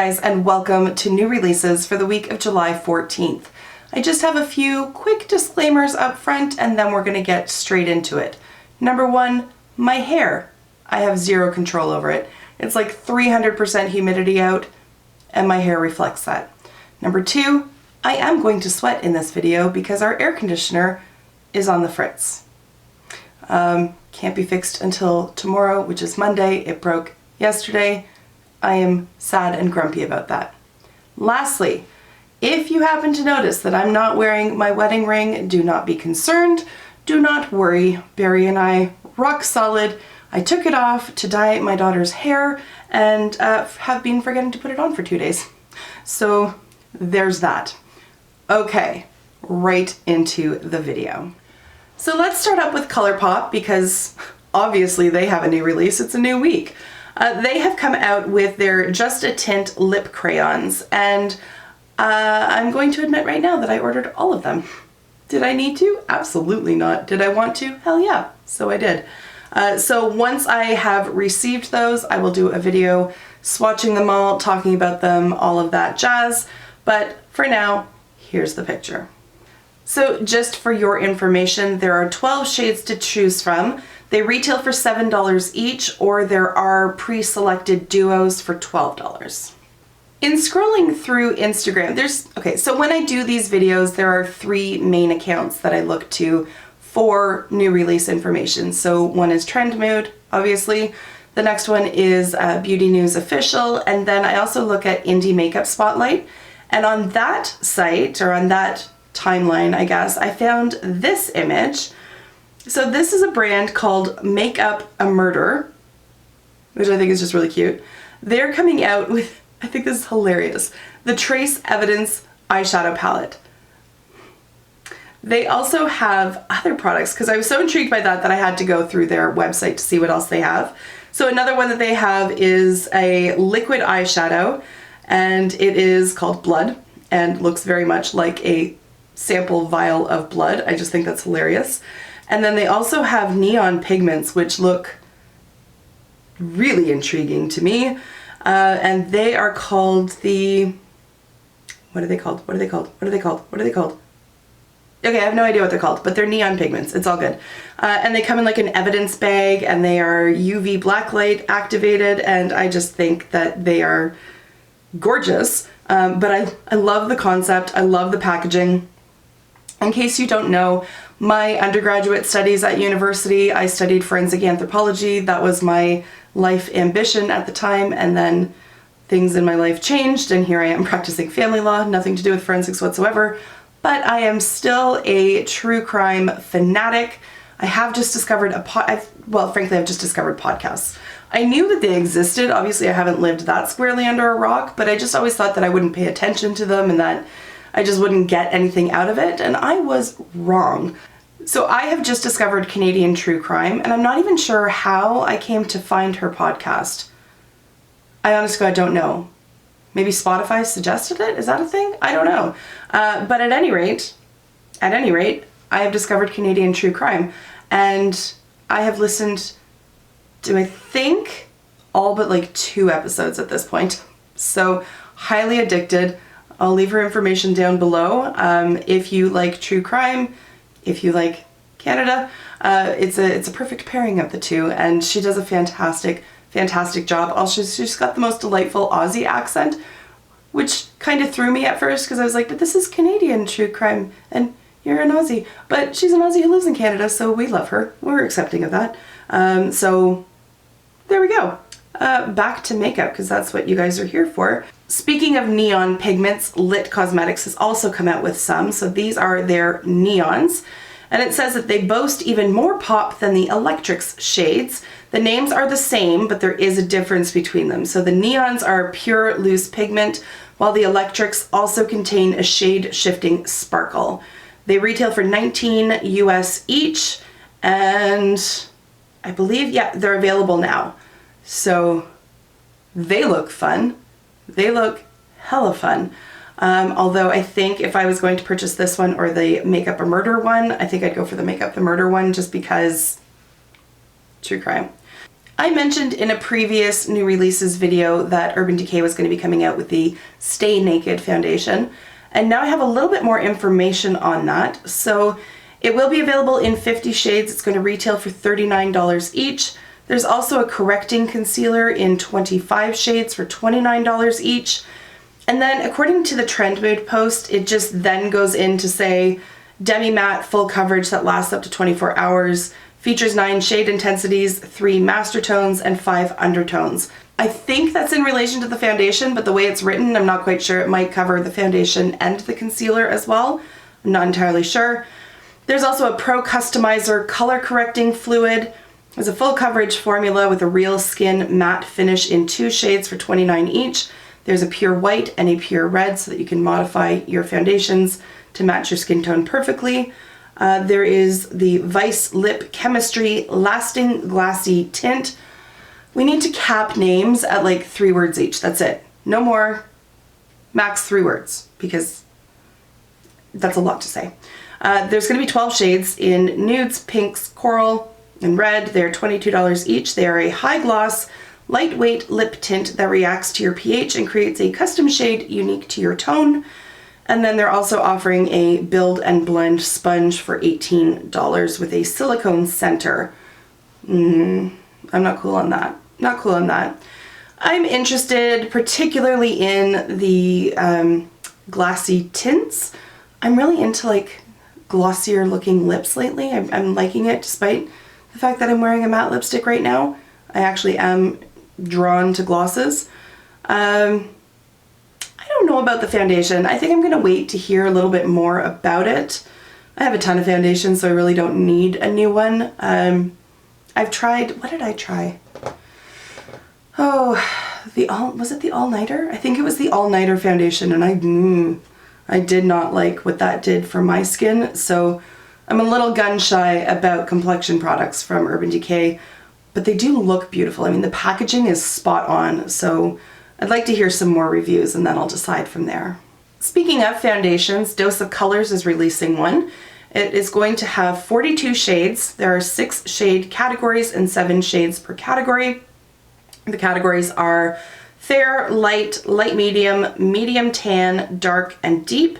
guys, and welcome to new releases for the week of July 14th. I just have a few quick disclaimers up front and then we're going to get straight into it. Number one, my hair. I have zero control over it. It's like 300% humidity out and my hair reflects that. Number two, I am going to sweat in this video because our air conditioner is on the fritz. Can't be fixed until tomorrow, which is Monday. It broke yesterday. I am sad and grumpy about that. Lastly, if you happen to notice that I'm not wearing my wedding ring, do not be concerned. Do not worry. Barry and I, rock solid. I took it off to dye my daughter's hair and have been forgetting to put it on for 2 days. So there's that. Okay, right into the video. So let's start up with ColourPop because obviously they have a new release. It's a new week. They have come out with their Just a Tint lip crayons, and I'm going to admit right now that I ordered all of them. Did I need to? Absolutely not. Did I want to? Hell yeah, so I did. So once I have received those, I will do a video swatching them all, talking about them, all of that jazz. But for now, here's the picture. So just for your information, there are 12 shades to choose from. They retail for $7 each, or there are pre-selected duos for $12. In scrolling through Instagram, so when I do these videos, there are 3 main accounts that I look to for new release information. So one is Trend Mood, obviously. The next one is Beauty News Official, and then I also look at Indie Makeup Spotlight. And on that site, or on that timeline, I guess, I found this image. So this is a brand called Make Up a Murder, which I think is just really cute. They're coming out with, I think this is hilarious, the Trace Evidence eyeshadow palette. They also have other products, because I was so intrigued by that I had to go through their website to see what else they have. So another one that they have is a liquid eyeshadow, and it is called Blood, and looks very much like a sample vial of blood. I just think that's hilarious. And then they also have neon pigments, which look really intriguing to me. And they are called the, what are they called? Okay, I have no idea what they're called, but they're neon pigments. It's all good. And they come in like an evidence bag, and they are UV blacklight activated, and I just think that they are gorgeous. But I love the concept. I love the packaging. In case you don't know, my undergraduate studies at university, I studied forensic anthropology. That was my life ambition at the time, and then things in my life changed, and here I am practicing family law, nothing to do with forensics whatsoever, but I am still a true crime fanatic. I have just discovered frankly, I've just discovered podcasts. I knew that they existed. Obviously, I haven't lived that squarely under a rock, but I just always thought that I wouldn't pay attention to them and that I just wouldn't get anything out of it, and I was wrong. So I have just discovered Canadian true crime, and I'm not even sure how I came to find her podcast. I honestly don't know. Maybe Spotify suggested it? Is that a thing? I don't know. But at any rate, I have discovered Canadian true crime, and I have listened to, I think, all but like 2 episodes at this point. So highly addicted. I'll leave her information down below. If you like true crime, if you like Canada, it's a perfect pairing of the two, and she does a fantastic job. Also, she's got the most delightful Aussie accent, which kind of threw me at first because I was like, but this is Canadian true crime and you're an Aussie. But she's an Aussie who lives in Canada, so we love her. We're accepting of that. So there we go. Back to makeup, because that's what you guys are here for. Speaking of neon pigments, Lit Cosmetics has also come out with some. So these are their neons. And it says that they boast even more pop than the Electrics shades. The names are the same, but there is a difference between them. So the neons are pure loose pigment, while the Electrics also contain a shade shifting sparkle. They retail for $19 US each, and I believe, yeah, they're available now. So they look fun. They look hella fun. Although I think if I was going to purchase this one or the Make Up a Murder one, I think I'd go for the Make Up the Murder one just because true crime. I mentioned in a previous new releases video that Urban Decay was going to be coming out with the Stay Naked foundation, and now I have a little bit more information on that. So it will be available in 50 shades. It's going to retail for $39 each. There's also a correcting concealer in 25 shades for $29 each. And then according to the Trend Mood post, it just then goes in to say demi matte full coverage that lasts up to 24 hours, features 9 shade intensities, 3 master tones, and 5 undertones. I think that's in relation to the foundation, but the way it's written, I'm not quite sure. It might cover the foundation and the concealer as well. I'm not entirely sure. There's also a Pro Customizer color correcting fluid. There's a full coverage formula with a real skin matte finish in 2 shades for $29 each. There's a pure white and a pure red so that you can modify your foundations to match your skin tone perfectly. There is the Vice Lip Chemistry Lasting Glassy Tint. We need to cap names at like 3 words each. That's it. No more. Max 3 words, because that's a lot to say. There's going to be 12 shades in nudes, pinks, coral, and red. They're $22 each. They are a high gloss, lightweight lip tint that reacts to your pH and creates a custom shade unique to your tone. And then they're also offering a Build and Blend sponge for $18 with a silicone center. I'm not cool on that. Not cool on that. I'm interested particularly in the glassy tints. I'm really into like glossier looking lips lately. I'm liking it despite the fact that I'm wearing a matte lipstick right now. I actually am drawn to glosses. I don't know about the foundation. I think I'm going to wait to hear a little bit more about it. I have a ton of foundation, so I really don't need a new one. I've tried, what did I try? Oh, was it the All-Nighter? I think it was the All-Nighter foundation, and I did not like what that did for my skin, so I'm a little gun shy about complexion products from Urban Decay, but they do look beautiful. I mean, the packaging is spot on, so I'd like to hear some more reviews and then I'll decide from there. Speaking of foundations, Dose of Colors is releasing one. It is going to have 42 shades. There are 6 shade categories and 7 shades per category. The categories are fair, light, light medium, medium tan, dark, and deep.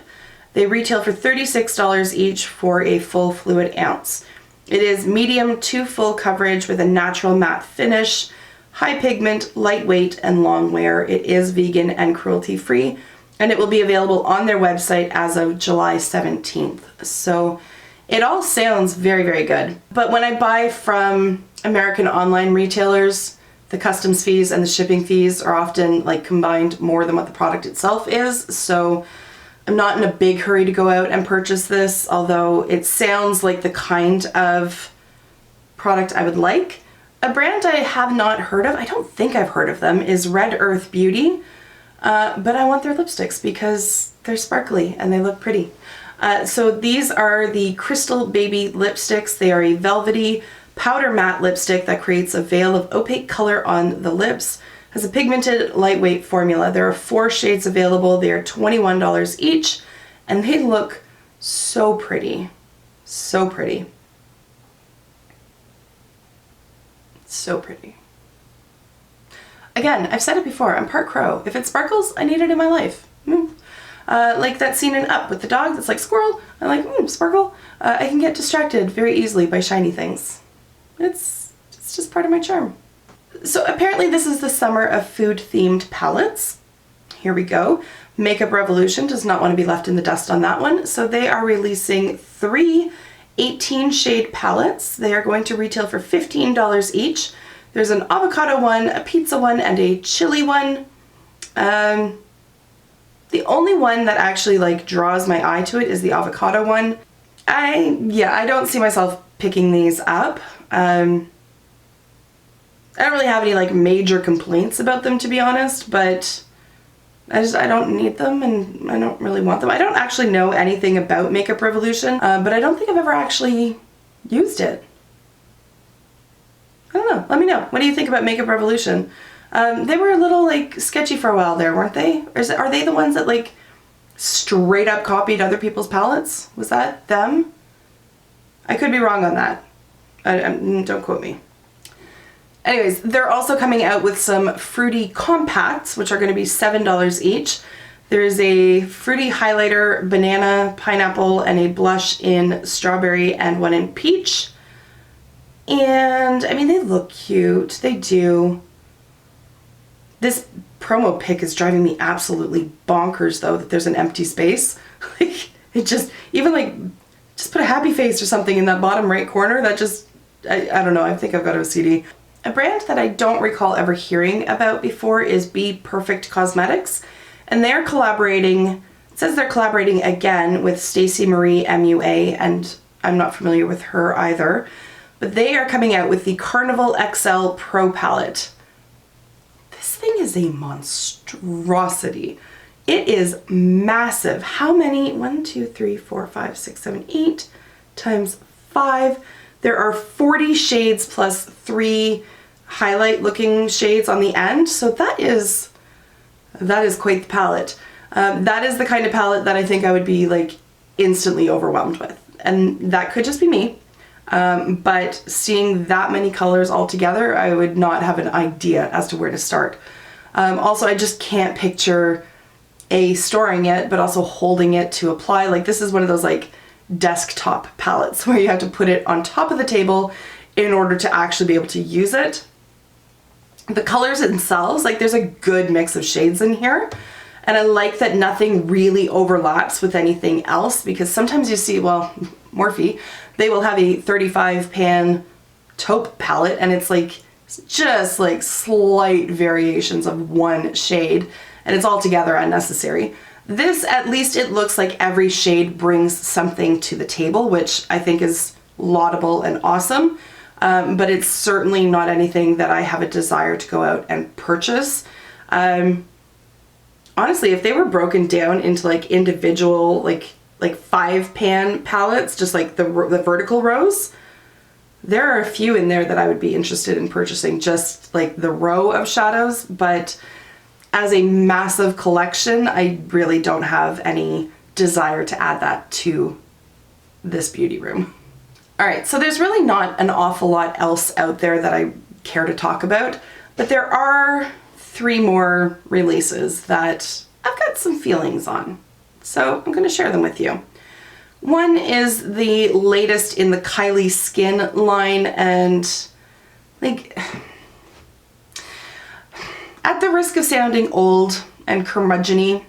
They retail for $36 each for a full fluid ounce. It is medium to full coverage with a natural matte finish, high pigment, lightweight, and long wear. It is vegan and cruelty free, and it will be available on their website as of July 17th. So it all sounds very, very good. But when I buy from American online retailers, the customs fees and the shipping fees are often like combined more than what the product itself is. So I'm not in a big hurry to go out and purchase this, although it sounds like the kind of product I would like. A brand I have not heard of, I don't think I've heard of them, is Red Earth Beauty. But I want their lipsticks because they're sparkly and they look pretty. So these are the Crystal Baby lipsticks. They are a velvety powder matte lipstick that creates a veil of opaque color on the lips. Has a pigmented lightweight formula. There are 4 shades available. They are $21 each and they look so pretty. So pretty. So pretty. Again, I've said it before, I'm part crow. If it sparkles, I need it in my life. Like that scene in Up with the dog that's like squirrel. I'm like, sparkle. I can get distracted very easily by shiny things. It's just part of my charm. So apparently this is the summer of food themed palettes. Here we go. Makeup Revolution does not want to be left in the dust on that one. So they are releasing 3 18 shade palettes. They are going to retail for $15 each. There's an avocado one, a pizza one, and a chili one. The only one that actually like draws my eye to it is the avocado one. I don't see myself picking these up. I don't really have any like major complaints about them, to be honest, but I don't need them and I don't really want them. I don't actually know anything about Makeup Revolution, but I don't think I've ever actually used it. I don't know. Let me know. What do you think about Makeup Revolution? They were a little like sketchy for a while there, weren't they? Or are they the ones that like straight up copied other people's palettes? Was that them? I could be wrong on that. Don't quote me. Anyways, they're also coming out with some fruity compacts, which are going to be $7 each. There's a fruity highlighter, banana, pineapple, and a blush in strawberry and one in peach. And I mean, they look cute. They do. This promo pic is driving me absolutely bonkers though, that there's an empty space. Like, it just, even like, just put a happy face or something in that bottom right corner. That just, I don't know, I think I've got OCD. A brand that I don't recall ever hearing about before is Be Perfect Cosmetics. And they're collaborating, it says they're collaborating again with Stacey Marie MUA, and I'm not familiar with her either. But they are coming out with the Carnival XL Pro Palette. This thing is a monstrosity. It is massive. How many? 1, 2, 3, 4, 5, 6, 7, 8 times 5. There are 40 shades plus 3 highlight looking shades on the end. So that is quite the palette. That is the kind of palette that I think I would be like instantly overwhelmed with. And that could just be me. But seeing that many colors all together, I would not have an idea as to where to start. Also, I just can't picture storing it, but also holding it to apply. Like, this is one of those like desktop palettes where you have to put it on top of the table in order to actually be able to use it. The colors themselves, like, there's a good mix of shades in here. And I like that nothing really overlaps with anything else, because sometimes you see, well, Morphe, they will have a 35 pan taupe palette and it's like just like slight variations of one shade and it's altogether unnecessary. This, at least it looks like every shade brings something to the table, which I think is laudable and awesome. But it's certainly not anything that I have a desire to go out and purchase. Honestly, if they were broken down into like individual, like 5 pan palettes, just like the vertical rows, there are a few in there that I would be interested in purchasing, just like the row of shadows. But as a massive collection, I really don't have any desire to add that to this beauty room. All right, so there's really not an awful lot else out there that I care to talk about, but there are 3 more releases that I've got some feelings on. So I'm going to share them with you. One is the latest in the Kylie skin line, and like, at the risk of sounding old and curmudgeon-y,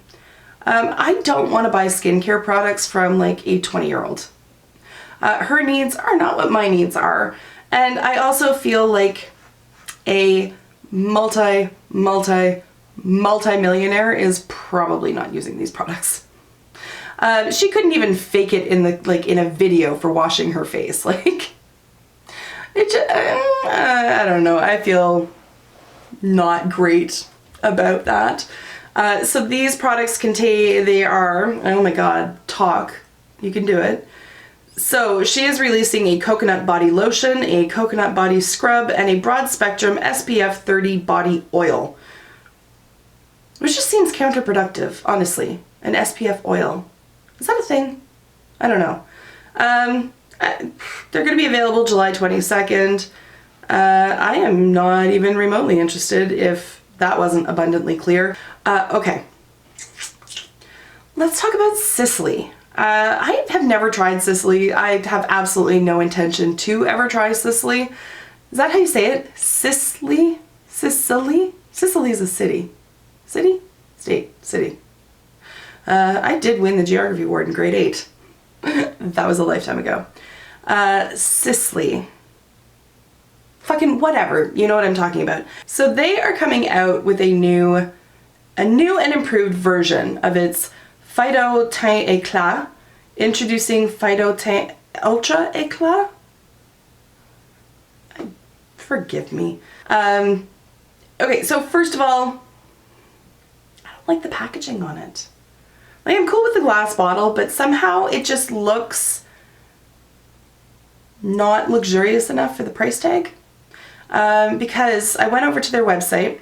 I don't want to buy skincare products from like a 20-year-old. Her needs are not what my needs are. And I also feel like a multi-millionaire is probably not using these products. She couldn't even fake it in a video for washing her face. Like, it just, I don't know. I feel not great about that. So these products they are, oh my God, talk. You can do it. So she is releasing a coconut body lotion, a coconut body scrub, and a broad spectrum SPF 30 body oil. Which just seems counterproductive, honestly. An SPF oil. Is that a thing? I don't know. They're going to be available July 22nd. I am not even remotely interested, if that wasn't abundantly clear. Okay. Let's talk about Sisley. I have never tried Sisley. I have absolutely no intention to ever try Sisley. Is that how you say it? Sisley? Sicily? Sicily is a city. City? State. City. I did win the geography award in grade 8. That was a lifetime ago. Sisley. Fucking whatever. You know what I'm talking about. So they are coming out with a new and improved version of its Phyto Teint Eclat, introducing Phyto Teint Ultra Eclat. Forgive me. Okay, so first of all, I don't like the packaging on it. Like, I'm cool with the glass bottle, but somehow it just looks not luxurious enough for the price tag. Because I went over to their website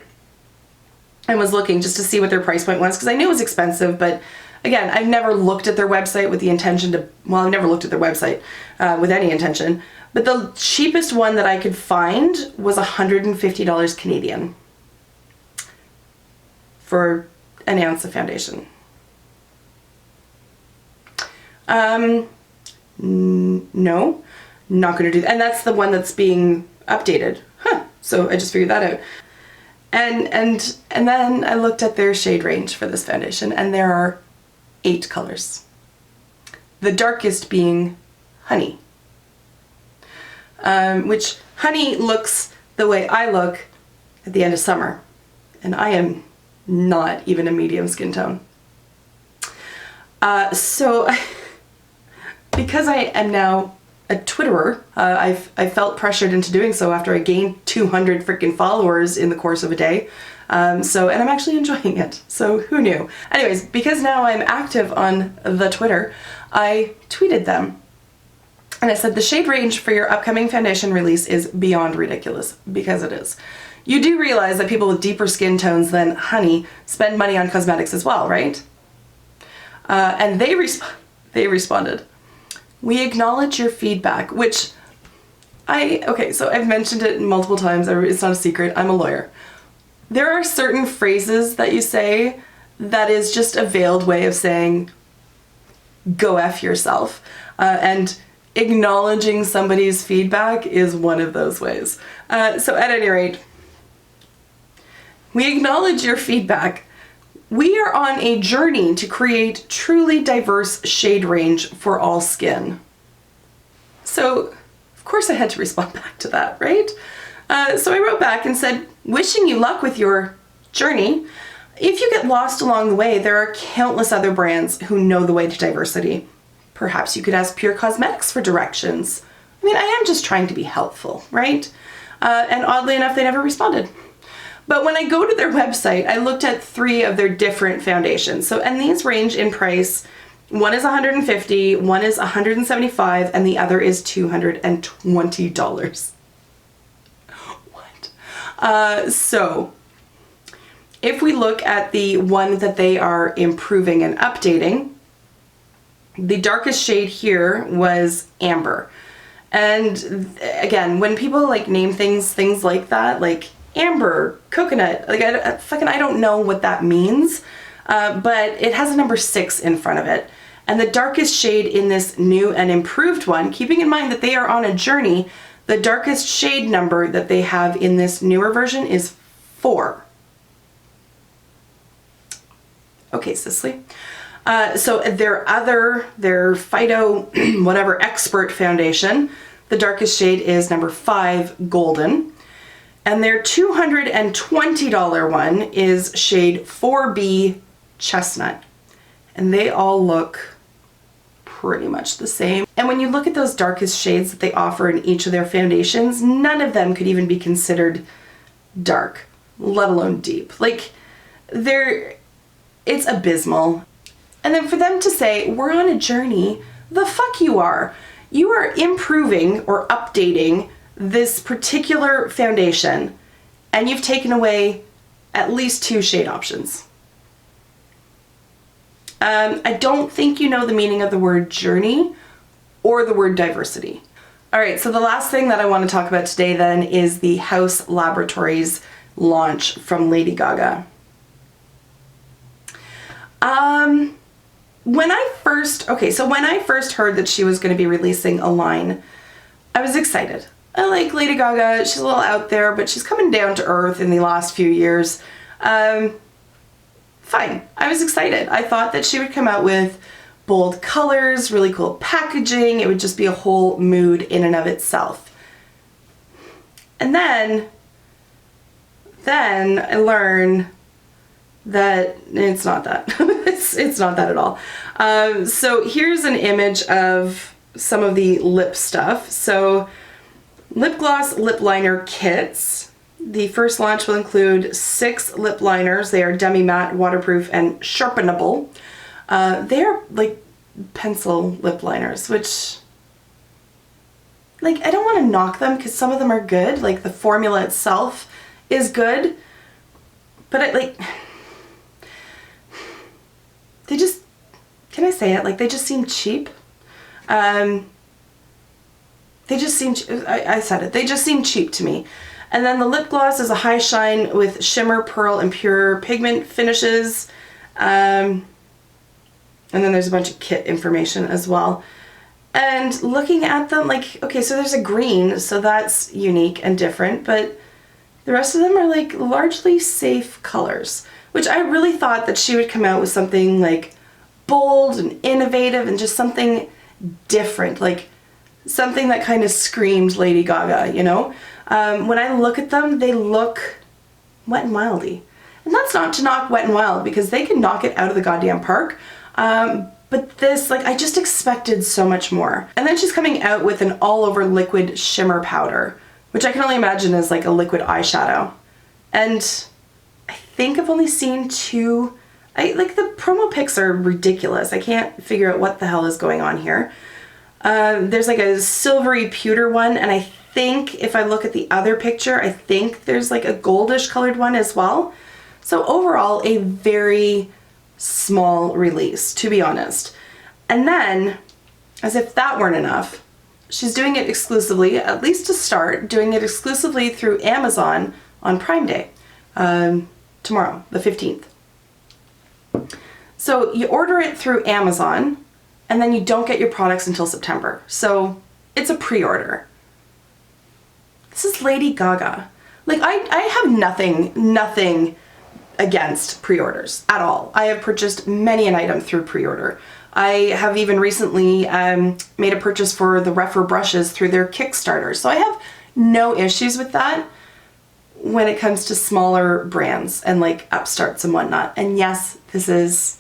and was looking just to see what their price point was, because I knew it was expensive, but Again, I've never looked at their website with the intention to, well, I've never looked at their website with any intention, but the cheapest one that I could find was $150 Canadian for an ounce of foundation. No, not gonna do that. And that's the one that's being updated. So I just figured that out. And then I looked at their shade range for this foundation, and there are 8 colors. The darkest being honey. Which honey looks the way I look at the end of summer. And I am not even a medium skin tone. So because I am now a Twitterer, I felt pressured into doing so after I gained 200 freaking followers in the course of a day. And I'm actually enjoying it. So who knew? Anyways, because now I'm active on the Twitter, I tweeted them. And I said, the shade range for your upcoming foundation release is beyond ridiculous, because it is. You do realize that people with deeper skin tones than honey spend money on cosmetics as well, right? And they responded, we acknowledge your feedback, which okay, so I've mentioned it multiple times, it's not a secret, I'm a lawyer. There are certain phrases that you say that is just a veiled way of saying, go F yourself. And acknowledging somebody's feedback is one of those ways. So at any rate, we acknowledge your feedback. We are on a journey to create truly diverse shade range for all skin. So, of course I had to respond back to that, right? So I wrote back and said, wishing you luck with your journey. If you get lost along the way, there are countless other brands who know the way to diversity. Perhaps you could ask Pure Cosmetics for directions. I mean, I am just trying to be helpful, right? And oddly enough, they never responded. But when I go to their website, I looked at 3 of their different foundations. So, and these range in price. One is $150, one is $175, and the other is $220. What? So, if we look at the one that they are improving and updating, the darkest shade here was amber. And again, when people like name things like that, like amber, coconut, like I don't know what that means, but it has a number 6 in front of it. And the darkest shade in this new and improved one, keeping in mind that they are on a journey, the darkest shade number that they have in this newer version is 4. Okay, Sisley. So their Phyto whatever expert foundation, the darkest shade is number 5, golden. And their $220 one is shade 4B, chestnut. And they all look pretty much the same. And when you look at those darkest shades that they offer in each of their foundations, none of them could even be considered dark, let alone deep. Like, it's abysmal. And then for them to say, we're on a journey, the fuck you are. You are improving or updating this particular foundation, and you've taken away at least 2 shade options. I don't think you know the meaning of the word journey or the word diversity. All right, so the last thing that I want to talk about today then is the Haus Laboratories launch from Lady Gaga. When I first heard that she was going to be releasing a line, I was excited. I like Lady Gaga, she's a little out there, but she's coming down to earth in the last few years. Fine, I was excited. I thought that she would come out with bold colors, really cool packaging, it would just be a whole mood in and of itself. And then I learn that it's not that. it's not that at all. So here's an image of some of the lip stuff. So lip gloss lip liner kits. The first launch will include 6 lip liners. They are demi-matte, waterproof, and sharpenable. They're like pencil lip liners, which, like, I don't want to knock them because some of them are good. Like, the formula itself is good, but can I say it? Like, they just seem cheap. They just seem, I said it, they just seem cheap to me. And then the lip gloss is a high shine with shimmer, pearl, and pure pigment finishes. And then there's a bunch of kit information as well. And looking at them, like, okay, so there's a green, so that's unique and different, but the rest of them are like largely safe colors, which I really thought that she would come out with something like bold and innovative and just something different, like something that kind of screamed Lady Gaga, you know? When I look at them, they look Wet n Wildy. And that's not to knock Wet n Wild, because they can knock it out of the goddamn park. But this, like, I just expected so much more. And then she's coming out with an all-over liquid shimmer powder, which I can only imagine is like a liquid eyeshadow. And I think I've only seen two. Like, the promo pics are ridiculous. I can't figure out what the hell is going on here. There's like a silvery pewter one, and I think if I look at the other picture, I think there's like a goldish colored one as well. So overall, a very small release, to be honest. And then, as if that weren't enough, she's doing it exclusively, at least to start, doing it exclusively through Amazon on Prime Day, tomorrow, the 15th. So you order it through Amazon, and then you don't get your products until September. So it's a pre-order. This is Lady Gaga. Like, I have nothing against pre-orders at all. I have purchased many an item through pre-order. I have even recently made a purchase for the Refer brushes through their Kickstarter. So I have no issues with that when it comes to smaller brands and like upstarts and whatnot. And yes, this is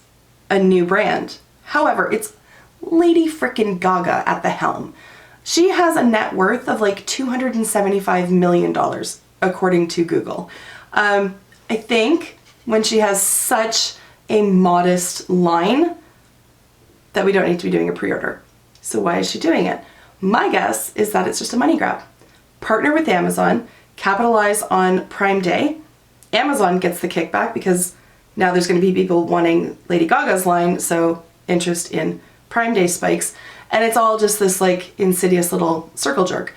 a new brand. However, it's Lady frickin' Gaga at the helm. She has a net worth of like $275 million, according to Google. I think when she has such a modest line that we don't need to be doing a pre-order. So why is she doing it? My guess is that it's just a money grab. Partner with Amazon, capitalize on Prime Day. Amazon gets the kickback because now there's going to be people wanting Lady Gaga's line, so interest in Prime Day spikes. And it's all just this like insidious little circle jerk.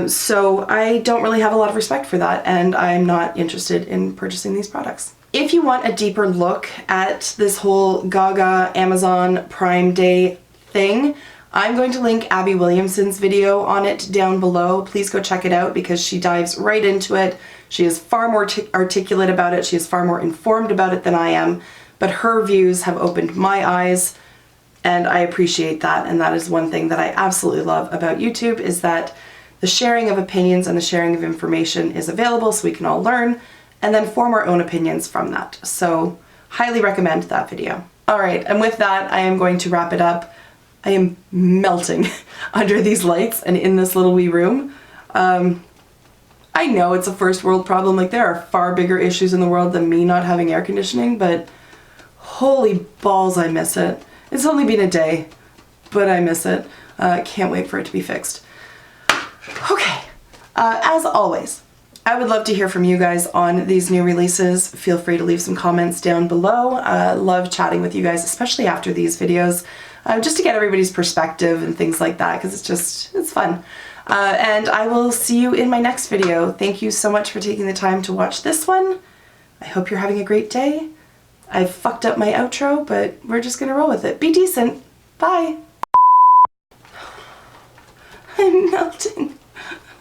So I don't really have a lot of respect for that, and I'm not interested in purchasing these products. If you want a deeper look at this whole Gaga Amazon Prime Day thing, I'm going to link Abby Williamson's video on it down below. Please go check it out because she dives right into it. She is far more articulate about it. She is far more informed about it than I am, but her views have opened my eyes, and I appreciate that. And that is one thing that I absolutely love about YouTube, is that the sharing of opinions and the sharing of information is available so we can all learn and then form our own opinions from that. So highly recommend that video. All right, and with that, I am going to wrap it up. I am melting under these lights and in this little wee room. I know it's a first world problem. Like, there are far bigger issues in the world than me not having air conditioning, but holy balls, I miss it. It's only been a day, but I miss it. Can't wait for it to be fixed. Okay, as always, I would love to hear from you guys on these new releases. Feel free to leave some comments down below. Love chatting with you guys, especially after these videos, just to get everybody's perspective and things like that, because it's fun. And I will see you in my next video. Thank you so much for taking the time to watch this one. I hope you're having a great day. I've fucked up my outro, but we're just gonna roll with it. Be decent. Bye. I'm melting.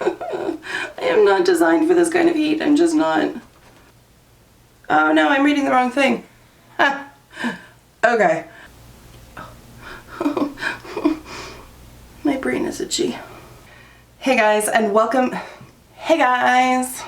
I am not designed for this kind of heat. I'm just not. Oh no, I'm reading the wrong thing. Okay. My brain is itchy. Hey guys, and welcome. Hey guys.